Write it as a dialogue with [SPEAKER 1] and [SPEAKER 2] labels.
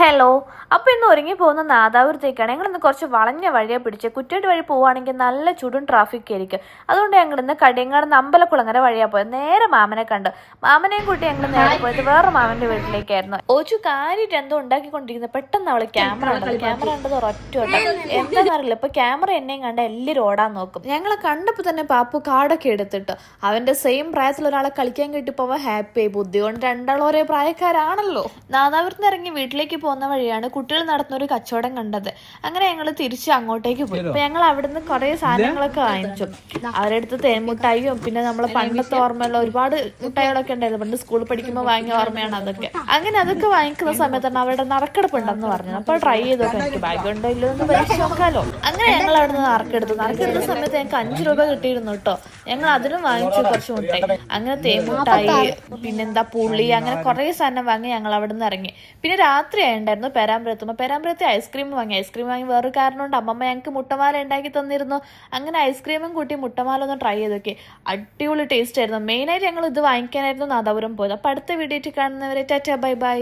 [SPEAKER 1] Hello. അപ്പോൾ ഇന്ന് ഒരുങ്ങി പോകുന്ന നാദാപുരത്തേക്കാണ്. ഞങ്ങളിന്ന് കുറച്ച് വളഞ്ഞ വഴിയെ പിടിച്ച് കുറ്റ്യാടി വഴി പോവുകയാണെങ്കിൽ നല്ല ചുടും ട്രാഫിക് ആയിരിക്കും. അതുകൊണ്ട് ഞങ്ങളിന്ന് കടിയങ്ങാട് അമ്പലക്കുളങ്ങര വഴിയാണ് പോയത്. നേരെ മാമനെ കണ്ട് മാമനെയും കൂട്ടി ഞങ്ങൾ നേരെ പോയത് വേറെ മാമന്റെ വീട്ടിലേക്കായിരുന്നു. ഓച്ചു കാര്യമായിട്ട് എന്തോ ഉണ്ടാക്കിക്കൊണ്ടിരിക്കുന്നത് പെട്ടെന്ന് അവള് ക്യാമറ കണ്ടത് ഒരൊറ്റ എന്താണെന്നറിയില്ല. ഇപ്പൊ ക്യാമറ എന്നെയും കണ്ട എല്ലാവരും ഓടാൻ നോക്കും. ഞങ്ങളെ കണ്ടപ്പോൾ തന്നെ പാപ്പു കാർഡൊക്കെ എടുത്തിട്ട് അവന്റെ സെയിം പ്രായത്തിൽ ഒരാളെ കളിക്കാൻ കിട്ടിയപ്പോൾ അവൻ ഹാപ്പി ആയി. ബുദ്ധി കൊണ്ട് രണ്ടാളും ഒരേ പ്രായക്കാരാണല്ലോ. നാദാപുരത്ത് ഇറങ്ങി വീട്ടിലേക്ക് പോകുന്ന വഴിയാണ് കുട്ടികൾ നടത്തുന്ന ഒരു കച്ചവടം കണ്ടത്. അങ്ങനെ ഞങ്ങൾ തിരിച്ച് അങ്ങോട്ടേക്ക് പോയി. അപ്പൊ ഞങ്ങൾ അവിടുന്ന് കുറെ സാധനങ്ങളൊക്കെ വാങ്ങിച്ചു. അവരുടെ അടുത്ത് തേൻമുട്ടായിയും പിന്നെ നമ്മളെ പണ്ടത്തെ ഓർമ്മയുള്ള ഒരുപാട് മുട്ടായികളൊക്കെ ഉണ്ടായിരുന്നു. പണ്ട് സ്കൂളിൽ പഠിക്കുമ്പോൾ വാങ്ങിയ ഓർമ്മയാണ് അതൊക്കെ. അങ്ങനെ അതൊക്കെ വാങ്ങിക്കുന്ന സമയത്താണ് അവരുടെ നറുക്കെടുപ്പുണ്ടെന്ന് പറഞ്ഞത്. അപ്പോൾ ട്രൈ ചെയ്തോക്കെ എനിക്ക് ബാഗ് ഉണ്ടോ ഇല്ലോ എന്ന് പരീക്ഷ നോക്കാലോ. അങ്ങനെ ഞങ്ങൾ അവിടെ നിന്ന് നറുക്കെടുത്ത സമയത്ത് ഞങ്ങൾക്ക് 5 രൂപ കിട്ടിയിരുന്നു കേട്ടോ. ഞങ്ങൾ അതിനും വാങ്ങിച്ചു കുറച്ച് മുട്ടായി. അങ്ങനെ തേൻമുട്ടായി പിന്നെന്താ പുളി അങ്ങനെ കുറെ സാധനം വാങ്ങി ഞങ്ങൾ അവിടെ നിന്ന് ഇറങ്ങി. പിന്നെ രാത്രി ആയിട്ടുണ്ടായിരുന്നു പേരാമ്പ്രത്ത് ഐസ്ക്രീം വാങ്ങി വേറൊരു കാരണം കൊണ്ട് അമ്മമ്മ ഞങ്ങൾക്ക് മുട്ടമാല ഉണ്ടാക്കി തന്നിരുന്നു. അങ്ങനെ ഐസ്ക്രീമും കൂട്ടി മുട്ടമാല ഒന്ന് ട്രൈ ചെയ്തൊക്കെ അടിപൊളി ടേസ്റ്റ് ആയിരുന്നു. മെയിനായിട്ട് ഞങ്ങൾ ഇത് വാങ്ങിക്കാനായിരുന്നു നാദാപുരം പോയത്. അപ്പോൾ അടുത്ത വീഡിയോയിൽ കാണുന്നവരെ ടാറ്റാ ബൈ ബൈ.